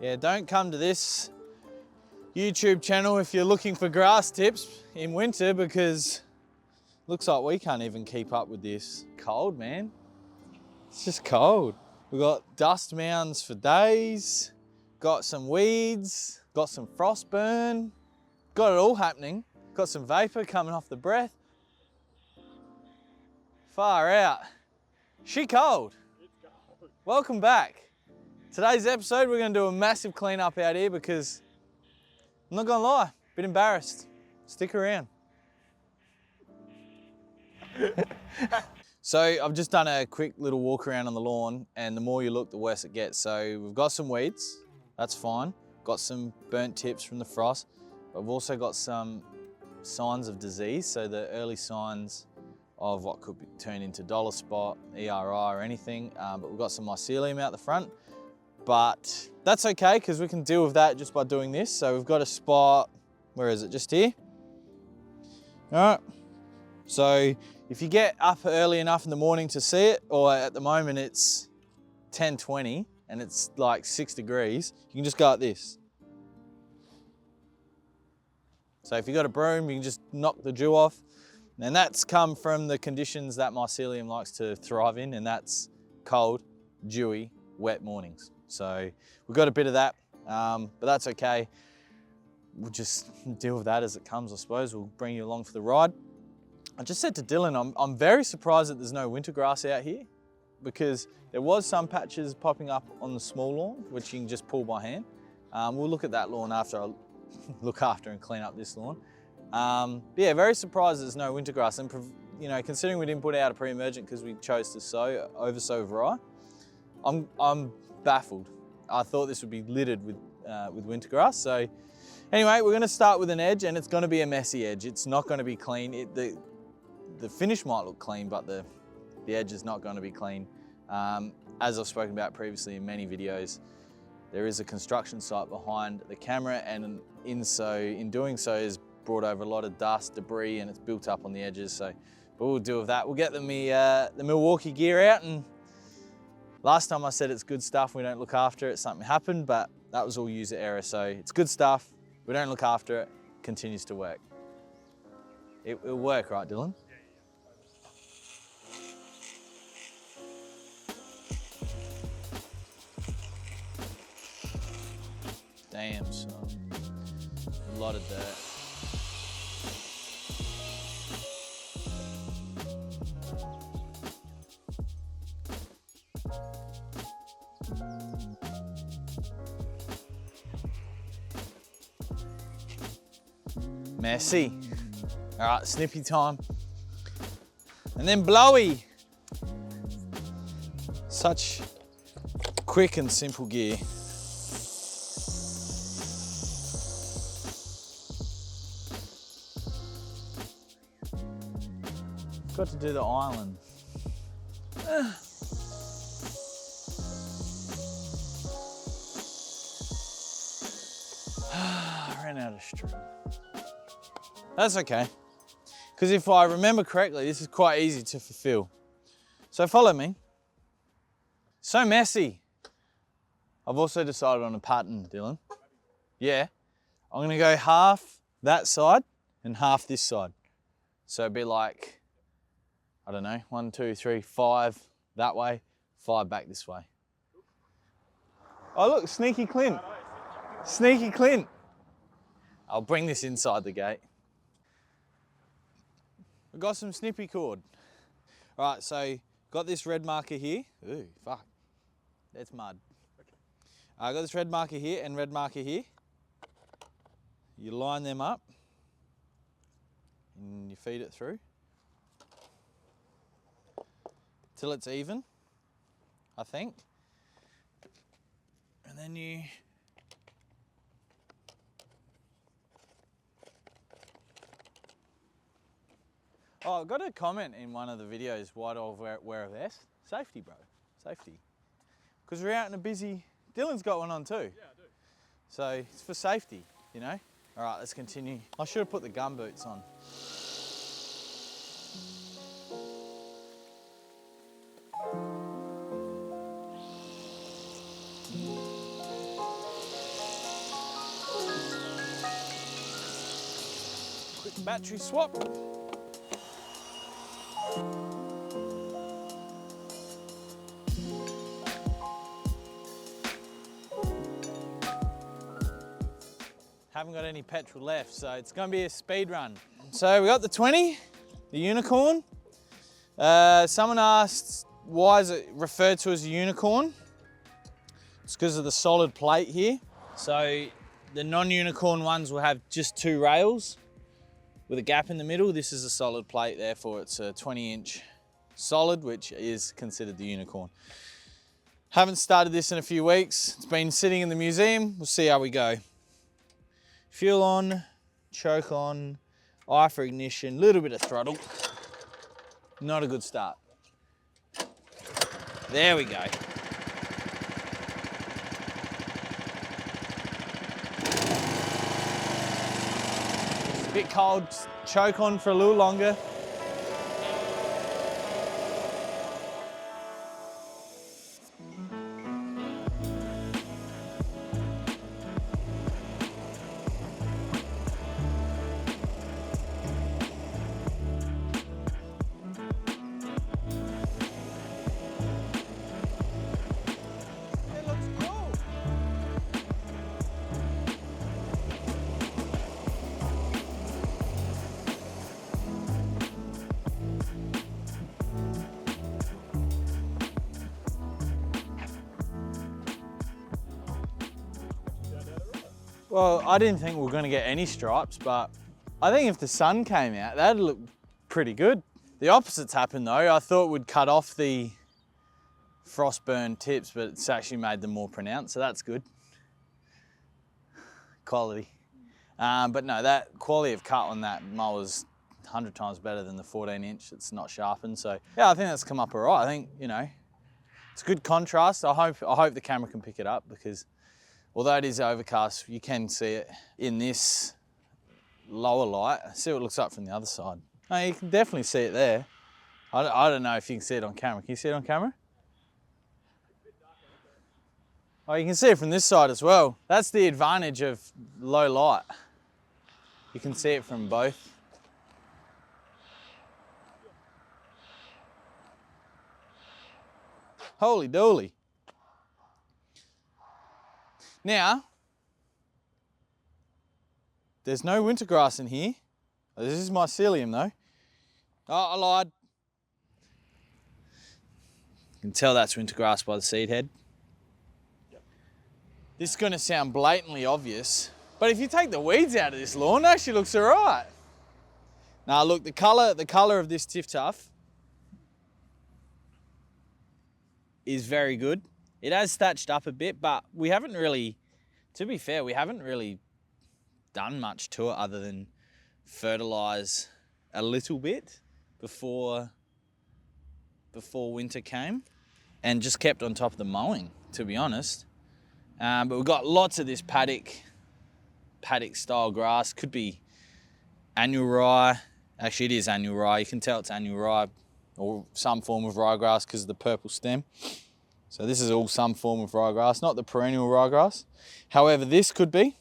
Yeah, don't come to this YouTube channel if you're looking for grass tips in winter, because looks like we can't even keep up with this. Cold, man. It's just cold. We've got dust mounds for days, got some weeds, got some frost burn, got it all happening. Got some vapor coming off the breath. Far out. She cold. It's cold. Welcome back. Today's episode, we're gonna do a massive cleanup out here because I'm not gonna lie, a bit embarrassed. Stick around. So I've just done a quick little walk around on the lawn, and the more you look, the worse it gets. So we've got some weeds, that's fine. Got some burnt tips from the frost, but we've also got some signs of disease. So the early signs of what could turn into dollar spot, ERI or anything. But we've got some mycelium out the front. But that's okay, because we can deal with that just by doing this. So we've got a spot, where is it, just here? All right, so if you get up early enough in the morning to see it, or at the moment it's 10:20 and it's like 6 degrees, you can just go like this. So if you've got a broom, you can just knock the dew off. And that's come from the conditions that mycelium likes to thrive in, and that's cold, dewy, wet mornings. So we've got a bit of that, but that's okay. We'll just deal with that as it comes, I suppose. We'll bring you along for the ride. I just said to Dylan, I'm very surprised that there's no winter grass out here, because there was some patches popping up on the small lawn, which you can just pull by hand. We'll look at that lawn after I look after and clean up this lawn. But yeah, very surprised there's no winter grass. And you know, considering we didn't put out a pre-emergent because we chose to oversow rye, I'm baffled. I thought this would be littered with winter grass. So anyway, we're gonna start with an edge, and it's gonna be a messy edge. It's not gonna be clean. The finish might look clean, but the edge is not gonna be clean. As I've spoken about previously in many videos, there is a construction site behind the camera, and in doing so has brought over a lot of dust, debris, and it's built up on the edges. So, but we'll deal with that. We'll get the Milwaukee gear out, and last time I said it's good stuff, we don't look after it, something happened, but that was all user error. So it's good stuff, we don't look after it, continues to work. It'll work, right, Dylan? Damn, son. A lot of dirt. Messy. All right, snippy time. And then blowy. Such quick and simple gear. Got to do the island. I ran out of string. That's okay, because if I remember correctly, this is quite easy to fulfill. So follow me. So messy. I've also decided on a pattern, Dylan. Yeah, I'm gonna go half that side and half this side. So it'd be like, I don't know, 1, 2, 3, 5 that way, 5 back this way. Oh look, sneaky Clint. Sneaky Clint. I'll bring this inside the gate. We've got some snippy cord. All right, so got this red marker here. Ooh, fuck, that's mud. I got this red marker here and red marker here. You line them up and you feed it through till it's even, I think. And then you oh, I got a comment in one of the videos, why do I wear a vest? Safety, bro, safety. Because we're out in a busy, Dylan's got one on too. Yeah, I do. So it's for safety, you know? All right, let's continue. I should have put the gum boots on. Quick battery swap. Haven't got any petrol left, so it's going to be a speed run. So we got the 20, the unicorn. Someone asked, why is it referred to as a unicorn? It's because of the solid plate here. So the non-unicorn ones will have just 2 rails with a gap in the middle. This is a solid plate, therefore it's a 20-inch solid, which is considered the unicorn. Haven't started this in a few weeks. It's been sitting in the museum. We'll see how we go. Fuel on, choke on, eye for ignition, little bit of throttle. Not a good start. There we go. It's a bit cold, choke on for a little longer. Well, I didn't think we were going to get any stripes, but I think if the sun came out, that'd look pretty good. The opposite's happened though. I thought we'd cut off the frost-burned tips, but it's actually made them more pronounced, so that's good. Quality. But no, that quality of cut on that mower's 100 times better than the 14-inch. It's not sharpened, so yeah, I think that's come up all right. I think, you know, it's good contrast. I hope the camera can pick it up, because although it is overcast, you can see it in this lower light. See what it looks like from the other side. No, you can definitely see it there. I don't know if you can see it on camera. Can you see it on camera? Oh, you can see it from this side as well. That's the advantage of low light. You can see it from both. Holy dooly. Now, there's no winter grass in here. This is mycelium though. Oh, I lied. You can tell that's winter grass by the seed head. Yep. This is going to sound blatantly obvious, but if you take the weeds out of this lawn, it actually looks all right. Now look, the colour of this Tiff Tuff is very good. It has thatched up a bit, but we haven't really, to be fair, we haven't really done much to it other than fertilise a little bit before winter came, and just kept on top of the mowing, to be honest. But we've got lots of this paddock style grass. Could be annual rye. Actually, it is annual rye. You can tell it's annual rye or some form of ryegrass because of the purple stem. So this is all some form of ryegrass, not the perennial ryegrass. However, this could be.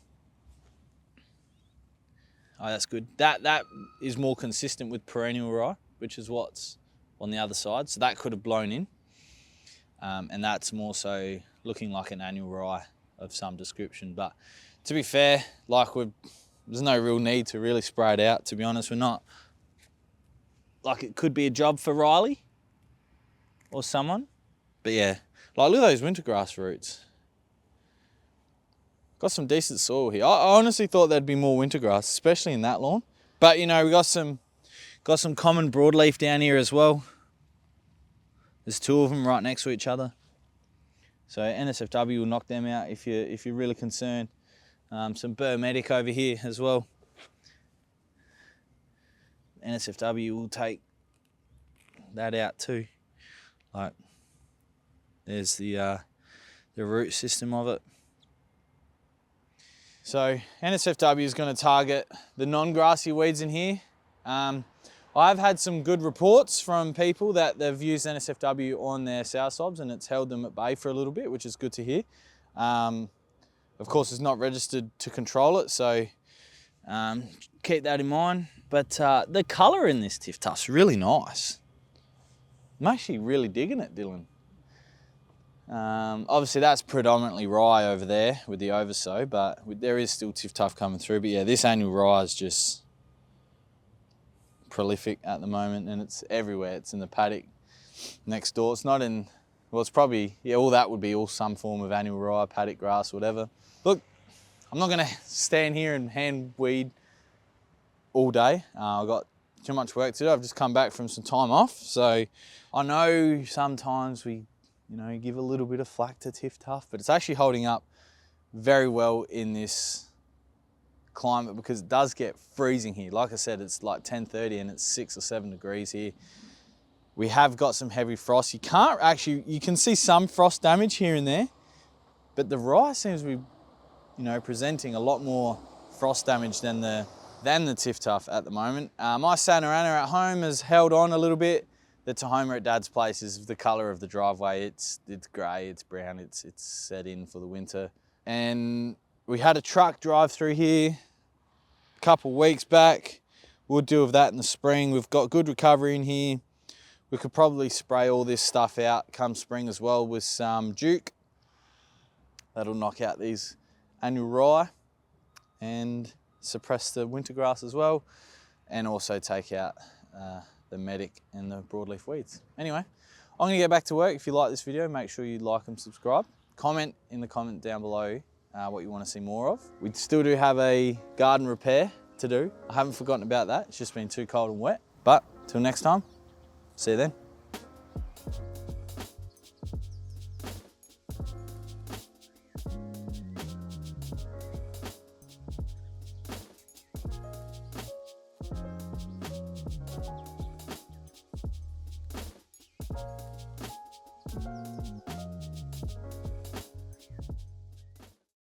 Oh, that's good. That is more consistent with perennial rye, which is what's on the other side. So that could have blown in. And that's more so looking like an annual rye of some description. But to be fair, there's no real need to really spray it out, to be honest. We're not, like, it could be a job for Riley or someone. But yeah, like, look at those wintergrass roots. Got some decent soil here. I honestly thought there'd be more wintergrass, especially in that lawn. But you know, we got some common broadleaf down here as well. There's 2 of them right next to each other. So NSFW will knock them out if you're really concerned. Some burr-medic over here as well. NSFW will take that out too. Like, there's the root system of it. So NSFW is going to target the non-grassy weeds in here. I've had some good reports from people that they've used NSFW on their soursops and it's held them at bay for a little bit, which is good to hear. Of course, it's not registered to control it, so Keep that in mind. But the colour in this Tiff Tuff's really nice. I'm actually really digging it, Dylan. Obviously that's predominantly rye over there with the oversow, but there is still Tiff Tuff coming through. But yeah, this annual rye is just prolific at the moment, and it's everywhere. It's in the paddock next door. It's not in, well, it's probably, yeah, all that would be all some form of annual rye, paddock grass, whatever. Look, I'm not gonna stand here and hand weed all day. I've got too much work to do. I've just come back from some time off. So I know sometimes we, you know, give a little bit of flack to Tiff Tuff, but it's actually holding up very well in this climate because it does get freezing here. Like I said, it's like 10:30 and it's 6 or 7 degrees here. We have got some heavy frost. You can't actually, you can see some frost damage here and there, but the rye seems to be, you know, presenting a lot more frost damage than the Tiff Tuff at the moment. My Santa Ana at home has held on a little bit. The Tahoma at Dad's place is the colour of the driveway. It's grey, it's brown, it's set in for the winter. And we had a truck drive through here a couple of weeks back. We'll deal with that in the spring. We've got good recovery in here. We could probably spray all this stuff out come spring as well with some Duke. That'll knock out these annual rye and suppress the winter grass as well, and also take out the medic and the broadleaf weeds. Anyway, I'm gonna get back to work. If you like this video, make sure you like and subscribe. Comment in the comment down below what you want to see more of. We still do have a garden repair to do. I haven't forgotten about that. It's just been too cold and wet. But till next time, see you then.